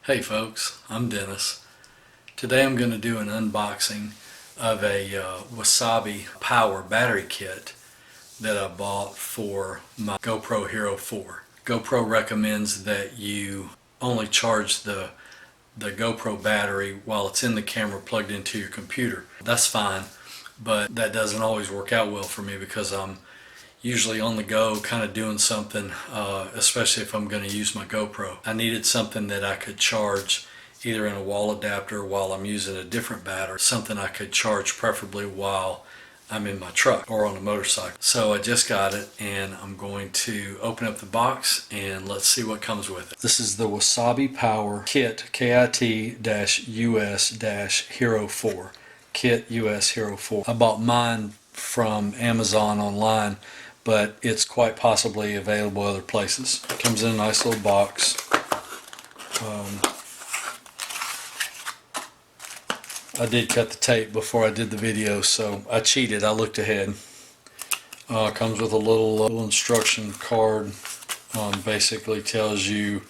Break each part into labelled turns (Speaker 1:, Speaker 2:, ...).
Speaker 1: Hey folks, I'm Dennis. Today I'm going to do an unboxing of a Wasabi Power battery kit that I bought for my GoPro Hero 4. GoPro recommends that you only charge the GoPro battery while it's in the camera plugged into your computer. That's fine, but that doesn't always work out well for me because I'm usually on the go kind of doing something, especially if I'm going to use my GoPro. I needed something that I could charge either in a wall adapter while I'm using a different battery, something I could charge preferably while I'm in my truck or on a motorcycle. So I just got it and I'm going to open up the box and let's see what comes with it. This is the Wasabi Power Kit, KIT-US-Hero4. KIT-US-Hero4. I bought mine from Amazon online, but it's quite possibly available other places. It comes in a nice little box. I did cut the tape before I did the video, so I cheated. I looked ahead. Comes with a little instruction card. Basically tells you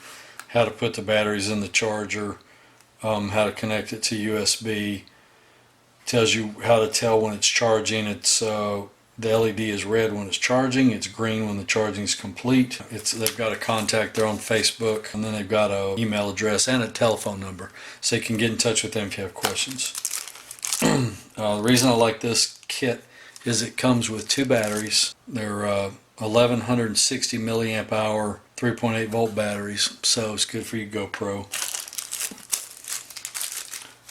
Speaker 1: how to put the batteries in the charger, how to connect it to USB. Tells you how to tell when it's charging. It's the LED is red when it's charging, it's green when the charging is complete. They've got a contact there on Facebook, and then they've got an email address and a telephone number, so you can get in touch with them if you have questions. The reason I like this kit is it comes with two batteries. They're 1160 milliamp hour 3.8 volt batteries, so it's good for your GoPro.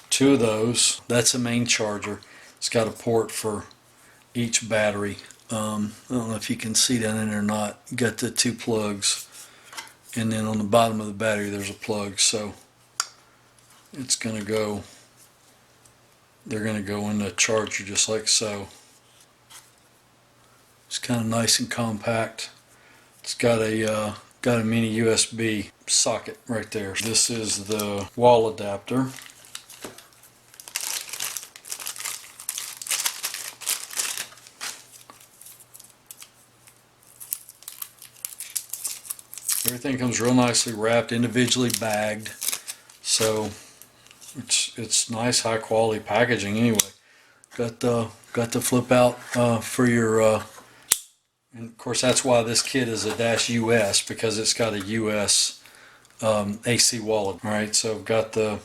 Speaker 1: Two of those. That's the main charger. It's got a port for each battery. I don't know if you can see that in there or not. You got the two plugs, and then on the bottom of the battery there's a plug, so it's gonna go, they're gonna go in the charger just like so. It's kind of nice and compact. It's got a mini USB socket right there. This is the wall adapter. Everything comes real nicely wrapped, individually bagged, so it's nice, high quality packaging. Anyway, got the flip out for your, and of course that's why this kit is a -US, because it's got a US AC wallet. All right, so I've got the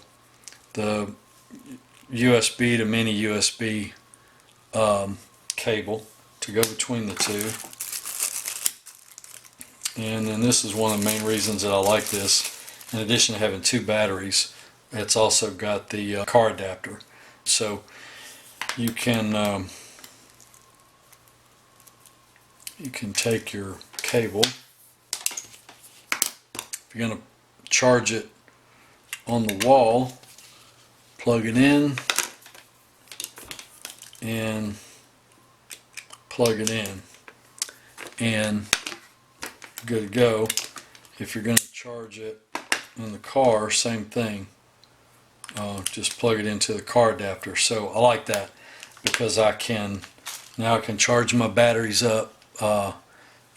Speaker 1: USB to mini USB cable to go between the two. And then this is one of the main reasons that I like this. In addition to having two batteries, it's also got the car adapter. So you can take your cable. If you're going to charge it on the wall, plug it in and plug it in, and good to go. If you're going to charge it in the car, same thing. Just plug it into the car adapter. So I like that because now I can charge my batteries up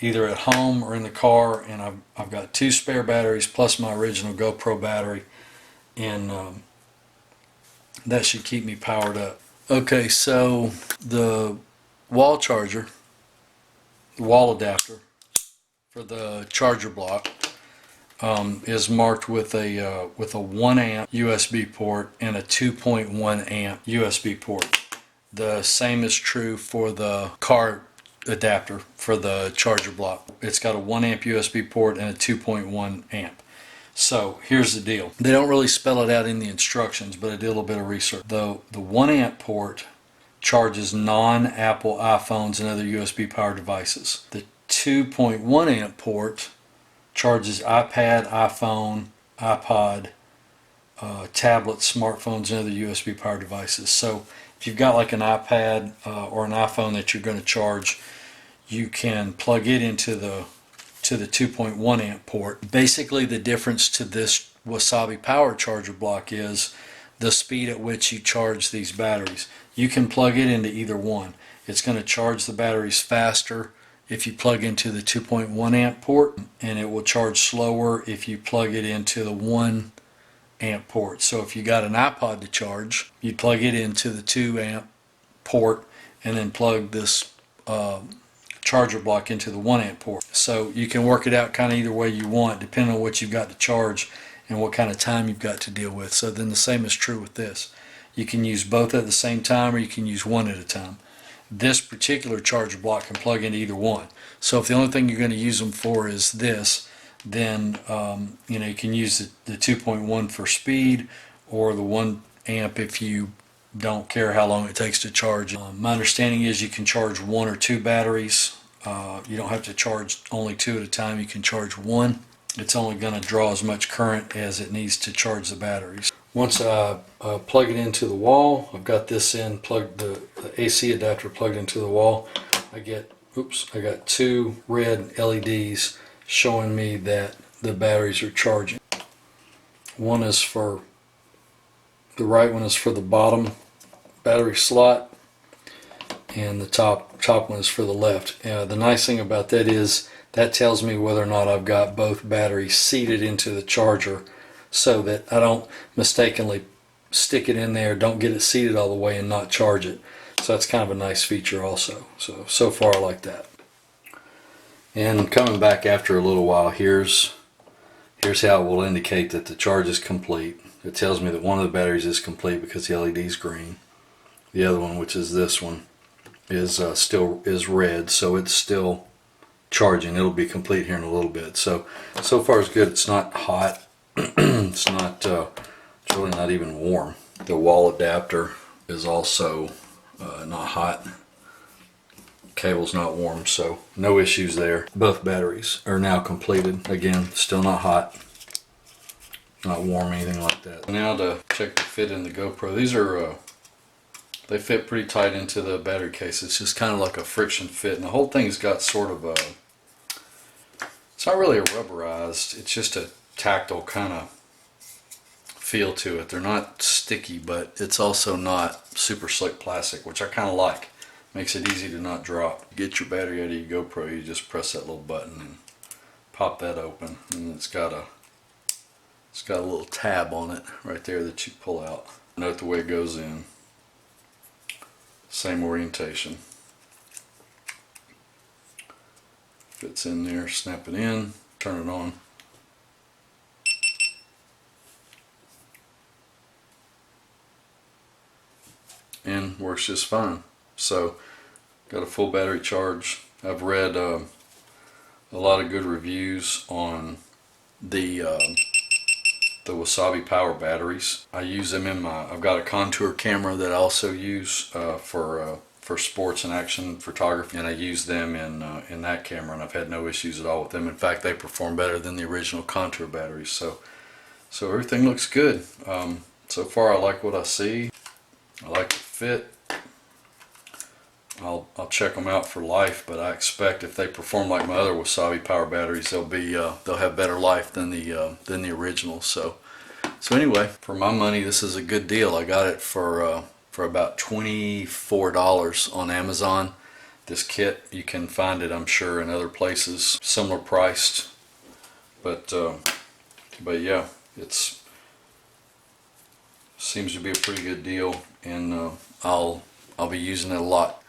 Speaker 1: either at home or in the car, and I've got two spare batteries plus my original GoPro battery, and that should keep me powered up. Okay, so the wall charger, the wall adapter for the charger block is marked with a 1 amp USB port and a 2.1 amp USB port. The same is true for the car adapter for the charger block. It's got a 1 amp USB port and a 2.1 amp. So here's the deal. They don't really spell it out in the instructions, but I did a little bit of research. The 1 amp port charges non-Apple iPhones and other USB powered devices. The 2.1 amp port charges iPad, iPhone, iPod, tablets, smartphones, and other USB powered devices. So if you've got like an iPad or an iPhone that you're going to charge, you can plug it into the 2.1 amp port. Basically the difference to this Wasabi Power charger block is the speed at which you charge these batteries. You can plug it into either one. It's going to charge the batteries faster if you plug into the 2.1 amp port, and it will charge slower if you plug it into the 1 amp port. So if you got an iPod to charge, you'd plug it into the 2 amp port and then plug this charger block into the 1 amp port. So you can work it out kind of either way you want, depending on what you've got to charge and what kind of time you've got to deal with. So then the same is true with this. You can use both at the same time, or you can use one at a time. This particular charger block can plug into either one. So if the only thing you're going to use them for is this, then you can use the 2.1 for speed, or the 1 amp if you don't care how long it takes to charge. My understanding is you can charge 1 or 2 batteries. You don't have to charge only 2 at a time. You can charge 1. It's only going to draw as much current as it needs to charge the batteries. Once I plug it into the wall, I've got this in, plugged the AC adapter plugged into the wall. I got 2 red LEDs showing me that the batteries are charging. One is for the right one is for the bottom battery slot, and the top one is for the left. The nice thing about that is that tells me whether or not I've got both batteries seated into the charger, so that I don't mistakenly stick it in there, don't get it seated all the way and not charge it. So that's kind of a nice feature also. So far I like that. And coming back after a little while, here's how it will indicate that the charge is complete. It tells me that one of the batteries is complete because the LED is green. The other one, which is this one, is red, so it's still charging. It'll be complete here in a little bit. So far it's good. It's not hot. It's really not even warm. The wall adapter is also not hot. Cable's not warm, so no issues there. Both batteries are now completed. Again, still not hot, not warm, anything like that. Now to check the fit in the GoPro. These are they fit pretty tight into the battery case. It's just kind of like a friction fit, and the whole thing's got sort of a, it's not really a rubberized, it's just a tactile kind of feel to it. They're not sticky, but it's also not super slick plastic, which I kind of like. Makes it easy to not drop. Get your battery out of your GoPro, you just press that little button and pop that open, and it's got a little tab on it right there that you pull out. Note the way it goes in. Same orientation. Fits in there, snap it in, turn it on. And works just fine. So, got a full battery charge. I've read a lot of good reviews on the Wasabi Power batteries. I use them in I've got a contour camera that I also use for sports and action photography, and I use them in that camera, and I've had no issues at all with them. In fact, they perform better than the original contour batteries. So everything looks good. So far I like what I see. I like the fit. I'll check them out for life, but I expect if they perform like my other Wasabi Power batteries, they'll have better life than the original. So anyway, for my money, this is a good deal. I got it for about $24 on Amazon. This kit, you can find it, I'm sure, in other places, similar priced. But yeah, it's seems to be a pretty good deal, and I'll be using it a lot.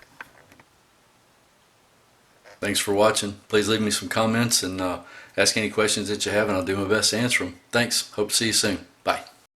Speaker 1: Thanks for watching. Please leave me some comments and ask any questions that you have, and I'll do my best to answer them. Thanks. Hope to see you soon.